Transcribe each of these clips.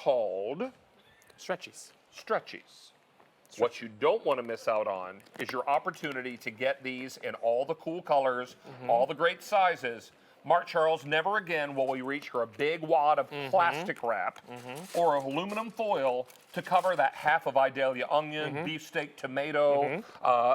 called Stretchies. Stretchies. What you don't want to miss out on is your opportunity to get these in all the cool colors, all the great sizes. Mark Charles, never again will we reach for a big wad of plastic wrap or aluminum foil to cover that half of Idalia onion, beefsteak, tomato,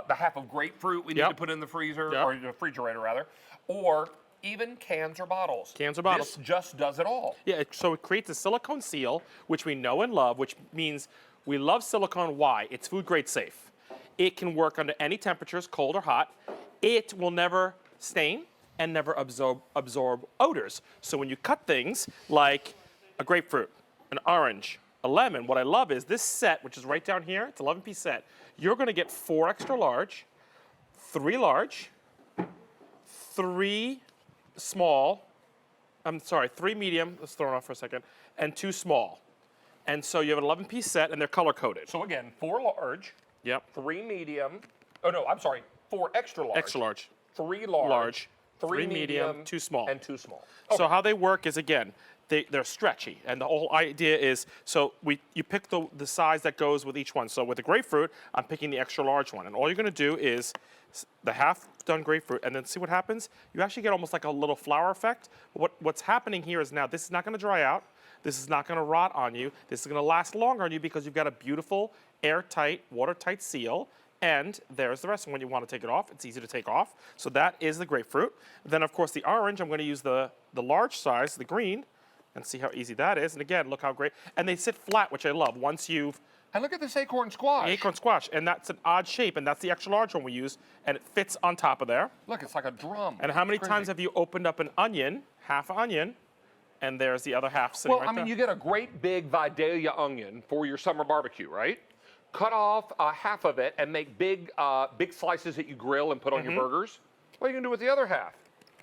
the half of grapefruit we need to put in the freezer, or the refrigerator rather, or even cans or bottles. Cans or bottles. This just does it all. Yeah, so it creates a silicone seal, which we know and love, which means we love silicone. Why? It's food grade safe. It can work under any temperatures, cold or hot. It will never stain and never absorb odors. So when you cut things like a grapefruit, an orange, a lemon, what I love is this set, which is right down here, it's 11-piece set. You're gonna get 4 extra large, 3 large, 3 small, 3 medium, let's throw it off for a second, and 2 small. And so you have an 11-piece set, and they're color-coded. So again, 4 large, 3 medium, 4 extra large. Extra large. 3 large, 3 medium, 2 small. and 2 small. Okay. So how they work is, again, they're stretchy. And the whole idea is, so you pick the size that goes with each one. So with the grapefruit, I'm picking the extra large one. And all you're gonna do is the half done grapefruit, and then see what happens? You actually get almost like a little flower effect. But what's happening here is now this is not gonna dry out. This is not gonna rot on you. This is gonna last longer on you because you've got a beautiful, airtight, watertight seal. And there's the rest. And when you want to take it off, it's easy to take off. So that is the grapefruit. Then, of course, the orange, I'm going to use the large size, the green, and see how easy that is. And again, look how great. And they sit flat, which I love. Once you've... And look at this acorn squash. Acorn squash. And that's an odd shape. And that's the extra large one we use. And it fits on top of there. Look, it's like a drum. And how many times have you opened up an onion, half an onion, and there's the other half sitting right there? Well, I mean, you get a great big Vidalia onion for your summer barbecue, right? Cut off half of it and make big slices that you grill and put on your burgers. What are you going to do with the other half?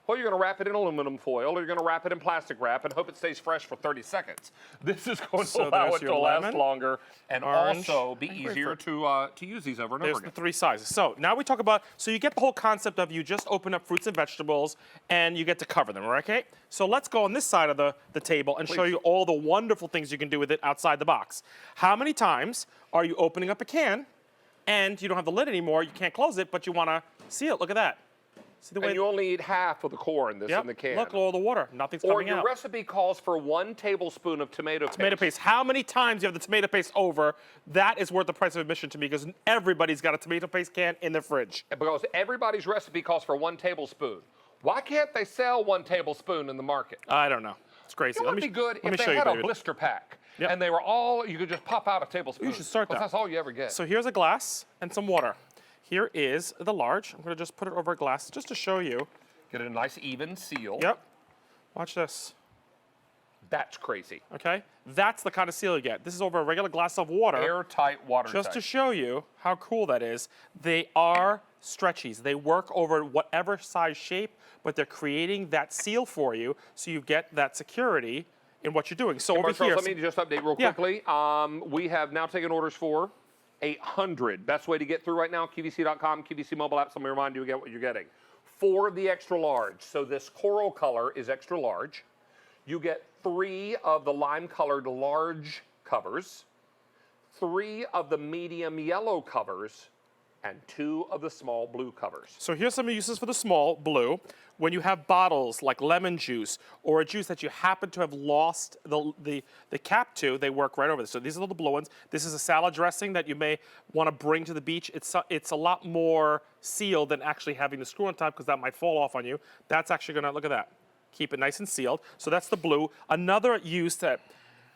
Well, you're going to wrap it in aluminum foil, or you're going to wrap it in plastic wrap and hope it stays fresh for 30 seconds. This is going to allow it to last longer and orange, also be easier to use these over and over again. There's the 3 sizes. So now we talk about, so you get the whole concept of you just open up fruits and vegetables and you get to cover them, okay? So let's go on this side of the table and show you all the wonderful things you can do with it outside the box. How many times are you opening up a can and you don't have the lid anymore, you can't close it, but you want to seal it? Look at that. See the way and you only eat half of the core in this in the can. Look, all the water. Nothing's coming out. Or your recipe calls for 1 tablespoon of tomato paste. Tomato paste. How many times you have the tomato paste over? That is worth the price of admission to me because everybody's got a tomato paste can in their fridge. Because everybody's recipe calls for 1 tablespoon. Why can't they sell 1 tablespoon in the market? I don't know. It's crazy. It would be good if they had a blister pack. And they were all, you could just pop out a tablespoon. You should start that. That's all you ever get. So here's a glass and some water. Here is the large. I'm going to just put it over a glass just to show you. Get a nice even seal. Yep. Watch this. That's crazy. Okay? That's the kind of seal you get. This is over a regular glass of water. Airtight, watertight. Just to show you how cool that is. They are stretchies. They work over whatever size shape, but they're creating that seal for you so you get that security in what you're doing. So over here. Let me just update real quickly. We have now taken orders for 800. Best way to get through right now, QVC.com, QVC mobile app. So let me remind you again what you're getting. For the extra large, so this coral color is extra large. You get 3 of the lime colored large covers, 3 of the medium yellow covers, and 2 of the small blue covers. So here's some uses for the small blue. When you have bottles like lemon juice or a juice that you happen to have lost the cap to, they work right over this. So these are the blue ones. This is a salad dressing that you may want to bring to the beach. It's a lot more sealed than actually having the screw on top because that might fall off on you. That's actually going to, look at that, keep it nice and sealed. So that's the blue. Another use that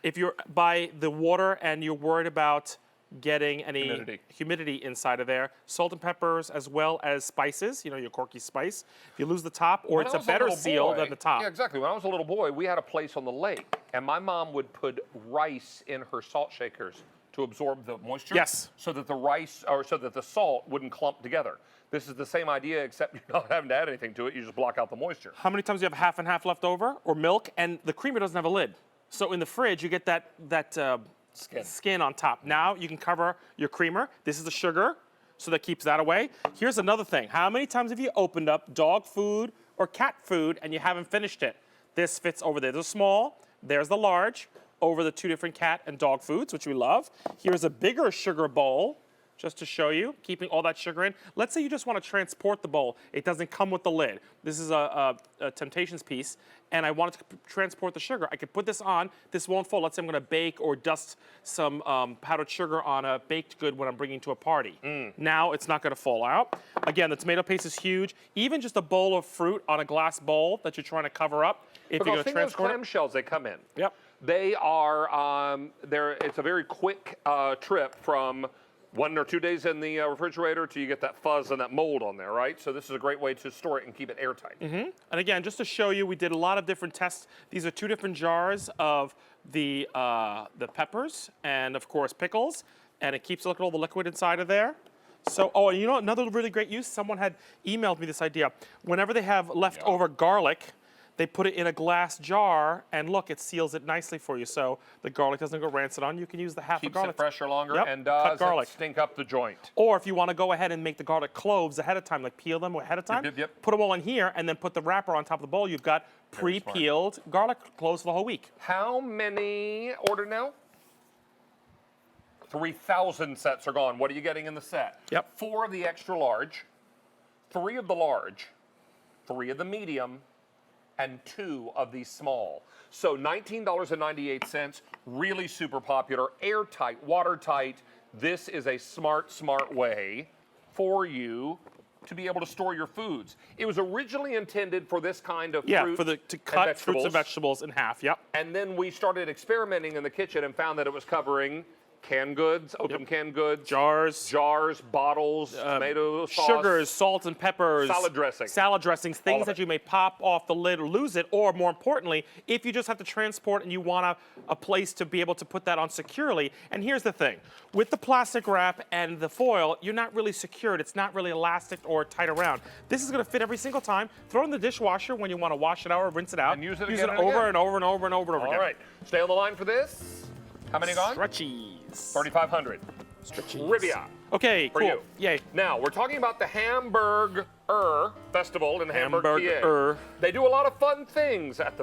if you're by the water and you're worried about getting any humidity inside of there, salt and peppers as well as spices, you know, your corky spice. If you lose the top, or it's a better seal than the top. Yeah, exactly. When I was a little boy, we had a place on the lake, and my mom would put rice in her salt shakers to absorb the moisture. Yes. So that the rice, or so that the salt wouldn't clump together. This is the same idea, except you're not having to add anything to it. You just block out the moisture. How many times do you have half and half left over, or milk, and the creamer doesn't have a lid? So in the fridge, you get that skin on top. Now you can cover your creamer. This is the sugar, so that keeps that away. Here's another thing. How many times have you opened up dog food or cat food and you haven't finished it? This fits over there. There's a small, there's the large. over the 2 different cat and dog foods, which we love. Here's a bigger sugar bowl, just to show you, keeping all that sugar in. Let's say you just want to transport the bowl. It doesn't come with the lid. This is a Temptations piece, and I want it to transport the sugar. I could put this on. This won't fold. Let's say I'm going to bake or dust some powdered sugar on a baked good when I'm bringing to a party. Now it's not going to fall out. Again, the tomato paste is huge. Even just a bowl of fruit on a glass bowl that you're trying to cover up, if you're going to transport it. Those clamshells, they come in. Yep. They are, it's a very quick trip from 1 or 2 days in the refrigerator till you get that fuzz and that mold on there, right? So this is a great way to store it and keep it airtight. And again, just to show you, we did a lot of different tests. These are 2 different jars of the peppers and, of course, pickles. And it keeps, look at all the liquid inside of there. So, oh, and you know, another really great use, someone had emailed me this idea. Whenever they have leftover garlic, they put it in a glass jar, and look, it seals it nicely for you, so the garlic doesn't go rancid on. You can use the half of garlic. Keeps it fresher longer, Yep, and cut garlic. stink up the joint. Or if you want to go ahead and make the garlic cloves ahead of time, like peel them ahead of time, Yep. put them all in here, and then put the wrapper on top of the bowl. You've got pre-peeled garlic cloves for the whole week. How many ordered now? 3,000 sets are gone. What are you getting in the set? Yep. 4 of the extra large, 3 of the large, 3 of the medium, and 2 of the small. So $19.98, really super popular, airtight, watertight. This is a smart way for you to be able to store your foods. It was originally intended for this kind of fruit to cut fruits and vegetables in half, And then we started experimenting in the kitchen and found that it was covering canned goods, open canned goods, jars, bottles, tomato sauce, sugars, salt and peppers, salad dressings, things that you may pop off the lid or lose it, or more importantly, if you just have to transport and you want a place to be able to put that on securely. And here's the thing, with the plastic wrap and the foil, you're not really secured. It's not really elastic or tight around. This is going to fit every single time. Throw it in the dishwasher when you want to wash it out or rinse it out. And use it over and over and over and over again. All right, stay on the line for this. How many gone? Stretchies. 3,500. Stretchies. Trivia. Okay, for cool. you. Yay. Now, we're talking about the Hamburger Festival in Hamburg, PA. Hamburger. They do a lot of fun things at the